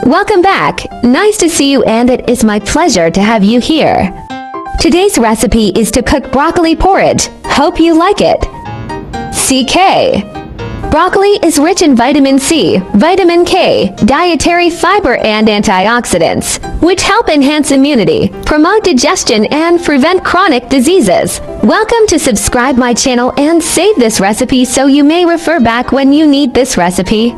Welcome back. Nice to see you, and it is my pleasure to have you here. Today's recipe is to cook broccoli porridge. Hope you like it. CK. Broccoli is rich in vitamin C, vitamin K, dietary fiber and antioxidants, which help enhance immunity, promote digestion and prevent chronic diseases. Welcome to subscribe my channel and save this recipe so you may refer back when you need this recipe.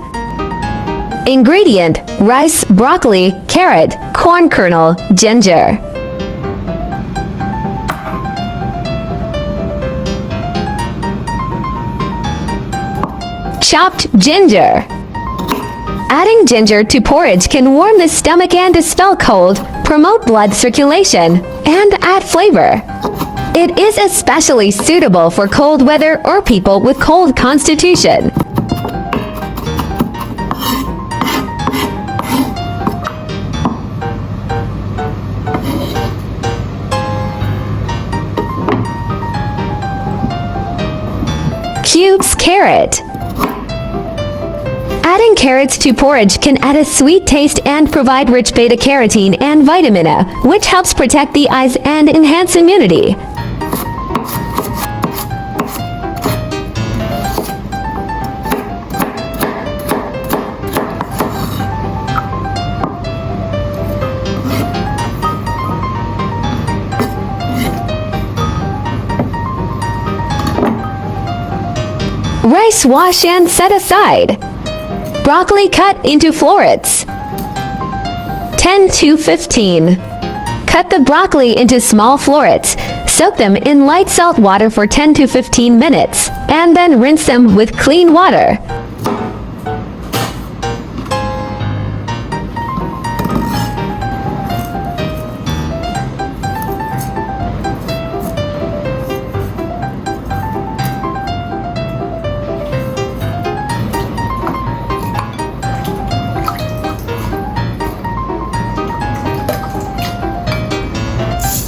Ingredient: rice, broccoli, carrot, corn kernel, ginger. Chopped ginger. Adding ginger to porridge can warm the stomach and dispel cold, promote blood circulation, and add flavor. It is especially suitable for cold weather or people with cold constitution. Cubes carrot. Adding carrots to porridge can add a sweet taste and provide rich beta-carotene and vitamin A, which helps protect the eyes and enhance immunity. Rice wash and set aside. Broccoli cut into florets. 10 to 15. Cut the broccoli into small florets. Soak them in light salt water for 10 to 15 minutes, and then rinse them with clean water.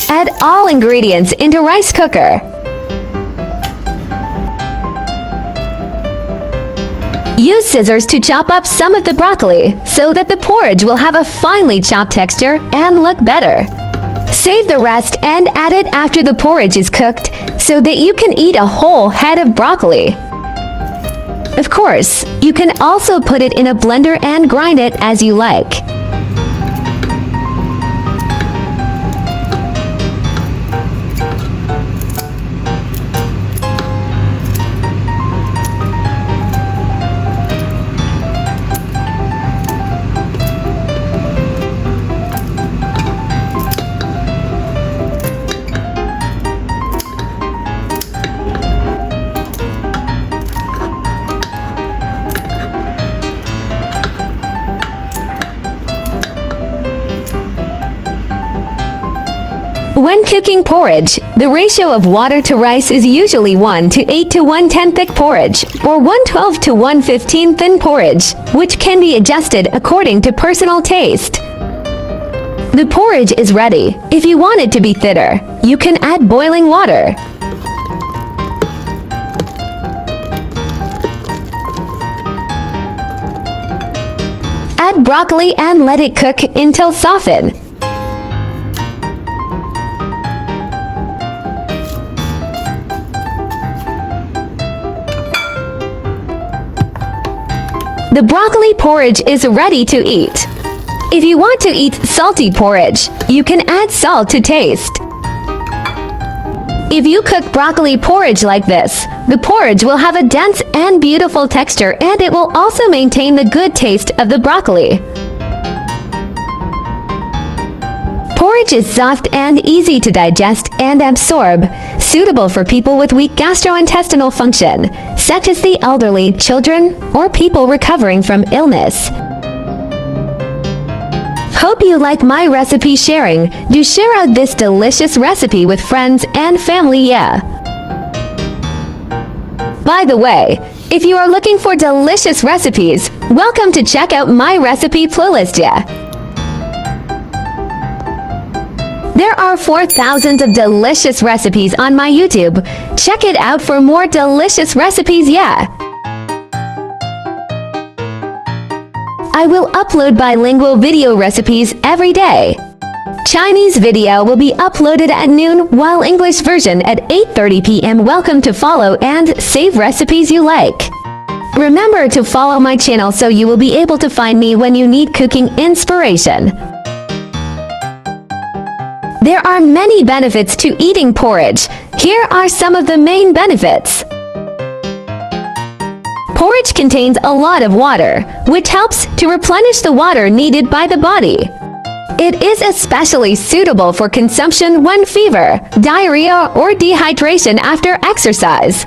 Add all ingredients into rice cooker. Use scissors to chop up some of the broccoli so that the porridge will have a finely chopped texture and look better. Save the rest and add it after the porridge is cooked so that you can eat a whole head of broccoli. Of course, you can also put it in a blender and grind it as you like. When cooking porridge, the ratio of water to rice is usually 1 to 8 to 110 thick porridge, or 112 to 115 thin porridge, which can be adjusted according to personal taste. The porridge is ready. If you want it to be thinner, you can add boiling water. Add broccoli and let it cook until softened. The broccoli porridge is ready to eat. If you want to eat salty porridge, you can add salt to taste. If you cook broccoli porridge like this, the porridge will have a dense and beautiful texture, and it will also maintain the good taste of the broccoli. Porridge is soft and easy to digest and absorb, suitable for people with weak gastrointestinal function, such as the elderly, children, or people recovering from illness. Hope you like my recipe sharing. Do share out this delicious recipe with friends and family, yeah. By the way, if you are looking for delicious recipes, welcome to check out my recipe playlist, yeah. There are 4,000 of delicious recipes on my YouTube. Check it out for more delicious recipes, yeah. I will upload bilingual video recipes every day. Chinese video will be uploaded at noon, while English version at 8:30 p.m. Welcome to follow and save recipes you like. Remember to follow my channel so you will be able to find me when you need cooking inspiration. There are many benefits to eating porridge. Here are some of the main benefits. Porridge contains a lot of water, which helps to replenish the water needed by the body. It is especially suitable for consumption when fever, diarrhea, or dehydration after exercise.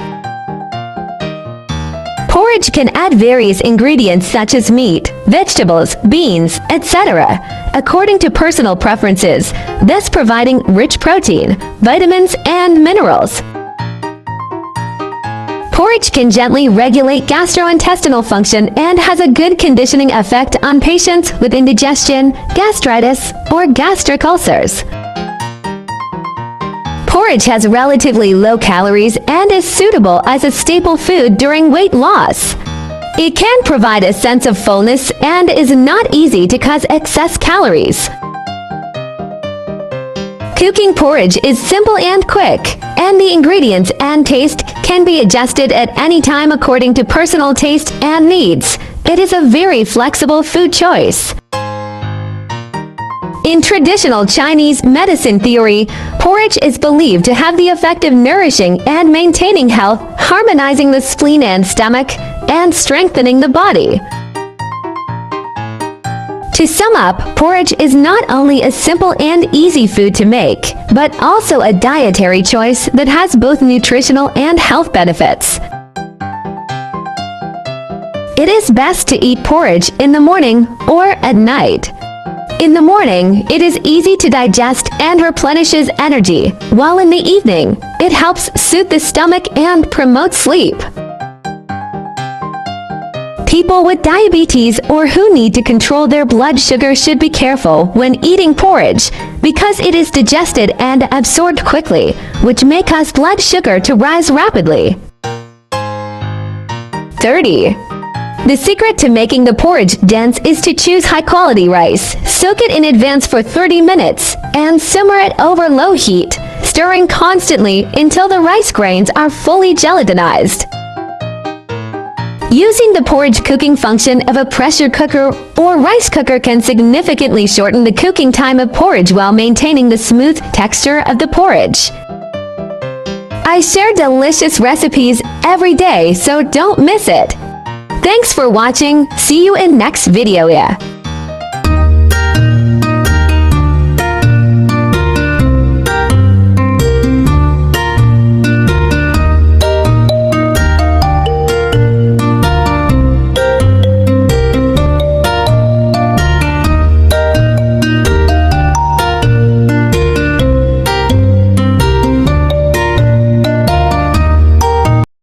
Porridge can add various ingredients such as meat, vegetables, beans, etc., according to personal preferences, thus providing rich protein, vitamins, and minerals. Porridge can gently regulate gastrointestinal function and has a good conditioning effect on patients with indigestion, gastritis, or gastric ulcers. Porridge has relatively low calories and is suitable as a staple food during weight loss. It can provide a sense of fullness and is not easy to cause excess calories. Cooking porridge is simple and quick, and the ingredients and taste can be adjusted at any time according to personal taste and needs. It is a very flexible food choice. In traditional Chinese medicine theory, porridge is believed to have the effect of nourishing and maintaining health, harmonizing the spleen and stomach, and strengthening the body. To sum up, porridge is not only a simple and easy food to make, but also a dietary choice that has both nutritional and health benefits. It is best to eat porridge in the morning or at night. In the morning, it is easy to digest and replenishes energy, while in the evening, it helps soothe the stomach and promote sleep. People with diabetes or who need to control their blood sugar should be careful when eating porridge because it is digested and absorbed quickly, which may cause blood sugar to rise rapidly. 30. The secret to making the porridge dense is to choose high-quality rice. Soak it in advance for 30 minutes and simmer it over low heat, stirring constantly until the rice grains are fully gelatinized. Using the porridge cooking function of a pressure cooker or rice cooker can significantly shorten the cooking time of porridge while maintaining the smooth texture of the porridge. I share delicious recipes every day, so don't miss it. Thanks for watching. See you in next video.